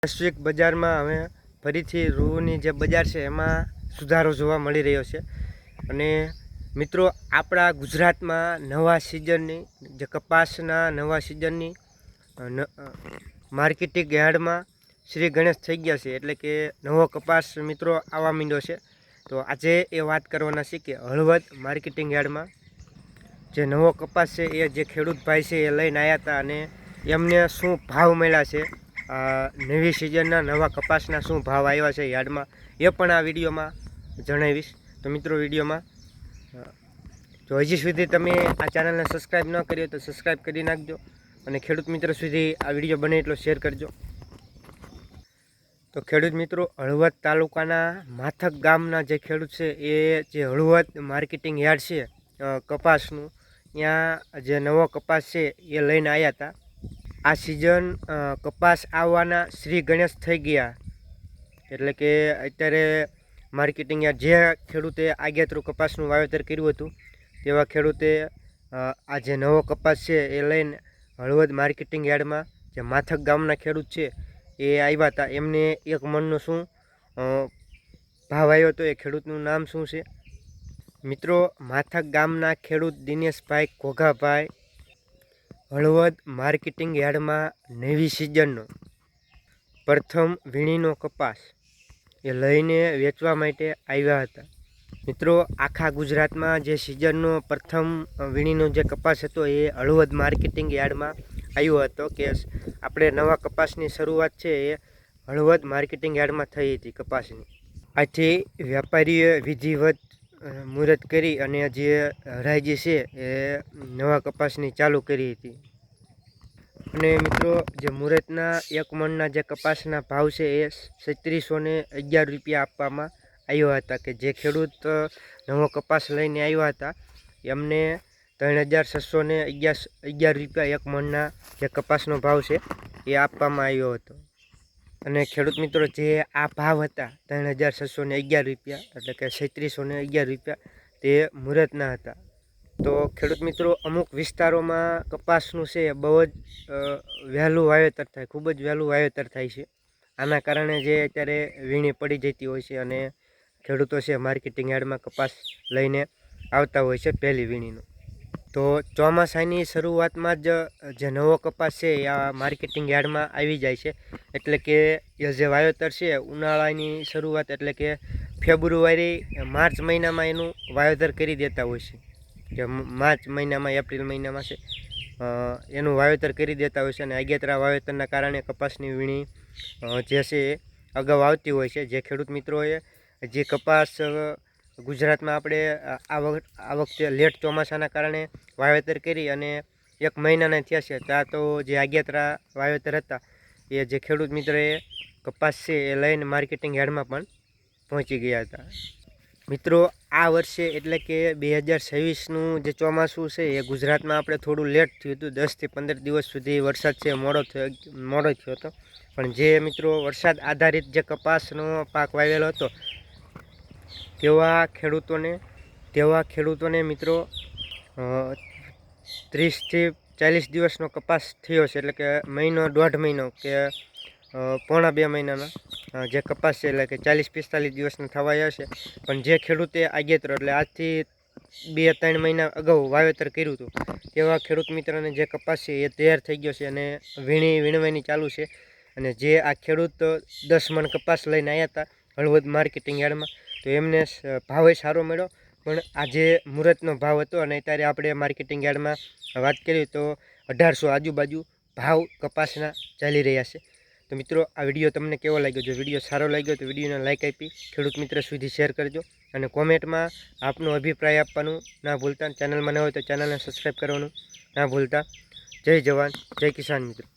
વૈશ્વિક બજારમાં હવે ફરીથી રૂની જે બજાર છે એમાં સુધારો જોવા મળી રહ્યો છે અને મિત્રો આપણા ગુજરાતમાં નવા સિઝનની જે કપાસના નવા સિઝનની માર્કેટિંગ યાર્ડમાં શ્રી ગણેશ થઈ ગયા છે, એટલે કે નવો કપાસ મિત્રો આવવા માંડ્યો છે। તો આજે એ વાત કરવાના છે કે હળવદ માર્કેટિંગ યાર્ડમાં જે નવો કપાસ છે એ જે ખેડૂત ભાઈ છે એ લઈને આવ્યા હતા અને એમને શું ભાવ મળ્યા છે, નવી સિઝનના નવા કપાસના શું ભાવ આવ્યા છે યાર્ડમાં, એ પણ આ વિડીયોમાં જણાવીશ। તો મિત્રો વિડીયોમાં જો હજી સુધી તમે આ ચેનલને સબસ્ક્રાઈબ ન કરી હોય તો સબસ્ક્રાઈબ કરી નાખજો અને ખેડૂત મિત્રો સુધી આ વિડીયો બને એટલો શેર કરજો। તો ખેડૂત મિત્રો, હળવદ તાલુકાના માથક ગામના જે ખેડૂત છે એ જે હળવદ માર્કેટિંગ યાર્ડ છે કપાસનું, ત્યાં જે નવો કપાસ છે એ લઈને આવ્યા હતા। આ સિઝન કપાસ આવવાના શ્રી ગણેશ થઈ ગયા, એટલે કે અત્યારે માર્કેટિંગ યાર્ડ જે ખેડૂતે આગેતરું કપાસનું વાવેતર કર્યું હતું તેવા ખેડૂતે આ જે નવો કપાસ છે એ લઈને હળવદ માર્કેટિંગ યાર્ડમાં જે માથક ગામના ખેડૂત છે એ આવ્યા હતા। એમને એક મણનો શું ભાવ આવ્યો હતો, એ ખેડૂતનું નામ શું છે મિત્રો? માથક ગામના ખેડૂત દિનેશભાઈ ઘોઘાભાઈ હળવદ માર્કેટિંગ યાર્ડમાં નવી સિઝનનો પ્રથમ વીણીનો કપાસ એ લઈને વેચવા માટે આવ્યા હતા। મિત્રો, આખા ગુજરાતમાં જે સિઝનનો પ્રથમ વીણીનો જે કપાસ હતો એ હળવદ માર્કેટિંગ યાર્ડમાં આવ્યો હતો કે આપણે નવા કપાસની શરૂઆત છે એ હળવદ માર્કેટિંગ યાર્ડમાં થઈ હતી કપાસની। આથી વેપારીએ વિધિવત મુહૂર્ત કરી અને જે હરાજી છે એ નવા કપાસની ચાલુ કરી હતી અને મિત્રો જે મુહૂર્તના એક મણના જે કપાસના ભાવ છે એ 3711 રૂપિયા આપવામાં આવ્યા હતા, કે જે ખેડૂત નવો કપાસ લઈને આવ્યા હતા એમને 3611 રૂપિયા એક મણના જે કપાસનો ભાવ છે એ આપવામાં આવ્યો હતો। અને ખેડૂત મિત્રો, જે આ ભાવ હતા 3611 રૂપિયા એટલે કે 3611 રૂપિયા તે મુહૂર્તના હતા। તો ખેડૂત મિત્રો, અમુક વિસ્તારોમાં કપાસનું છે બહુ જ વહેલું વાવેતર થાય, ખૂબ જ વહેલું વાવેતર થાય છે। આના કારણે જે અત્યારે વીણી પડી જતી હોય છે અને ખેડૂતો છે માર્કેટિંગ યાર્ડમાં કપાસ લઈને આવતા હોય છે પહેલી વીણીનો। તો ચોમાસાની શરૂઆતમાં જ જે નવો કપાસ છે એ આ માર્કેટિંગ યાર્ડમાં આવી જાય છે, એટલે કે એ જે વાવેતર છે ઉનાળાની શરૂઆત એટલે કે ફેબ્રુઆરી માર્ચ મહિનામાં એનું વાવેતર કરી દેતા હોય છે, કે માર્ચ મહિનામાં એપ્રિલ મહિનામાં છે એનું વાવેતર કરી દેતા હોય છે અને આગેતરા વાવેતરના કારણે કપાસની વીણી જે છે એ અગાઉ આવતી હોય છે। જે ખેડૂત મિત્રોએ જે કપાસ ગુજરાતમાં આપણે આ વખતે લેટ ચોમાસાના કારણે વાવેતર કરી અને એક મહિનાના થયા છે, ત્યાં તો જે આગેતરા વાવેતર હતા એ જે ખેડૂત મિત્રોએ કપાસ છે એ લઈને માર્કેટિંગ યાર્ડમાં પણ પહોંચી ગયા હતા। મિત્રો, આ વર્ષે એટલે કે 2026નું જે ચોમાસું છે એ ગુજરાતમાં આપણે થોડું લેટ થયું હતું, 10થી 15 દિવસ સુધી વરસાદ છે મોડો થયો હતો, પણ જે મિત્રો વરસાદ આધારિત જે કપાસનો પાક વાવેલો હતો તેવા ખેડૂતોને મિત્રો 30થી 40 દિવસનો કપાસ થયો છે, એટલે કે મહિનો દોઢ મહિનો કે પોણા 2 મહિનાના જે કપાસ છે એટલે કે 40-45 દિવસનો થવા હશે। પણ જે ખેડૂતે આગેતરો એટલે આજથી 2-3 મહિના અગાઉ વાવેતર કર્યું હતું તેવા ખેડૂત મિત્રોને જે કપાસ છે એ તૈયાર થઈ ગયો છે અને વીણવાની ચાલુ છે। અને જે આ ખેડૂત 10 મણ કપાસ લઈને આવ્યા હતા હળવદ માર્કેટિંગ યાર્ડમાં, તો એમને ભાવે સારો મળ્યો, પણ આજે મુહૂર્તનો ભાવ હતો અને અત્યારે આપણે માર્કેટિંગ યાર્ડમાં વાત કરીએ તો 1800 આજુબાજુ ભાવ કપાસના ચાલી રહ્યા છે। તો મિત્રો, આ વિડીયો તમને કેવો લાગ્યો? જો વિડીયો સારો લાગ્યો તો વિડીયોને લાઇક આપી ખેડૂત મિત્ર સુધી શેર કરજો અને કોમેન્ટમાં આપનો અભિપ્રાય આપવાનું ના ભૂલતા। ચેનલમાં ન હોય તો ચેનલને સબસ્ક્રાઈબ કરવાનું ના ભૂલતા। જય જવાન, જય કિસાન મિત્રો।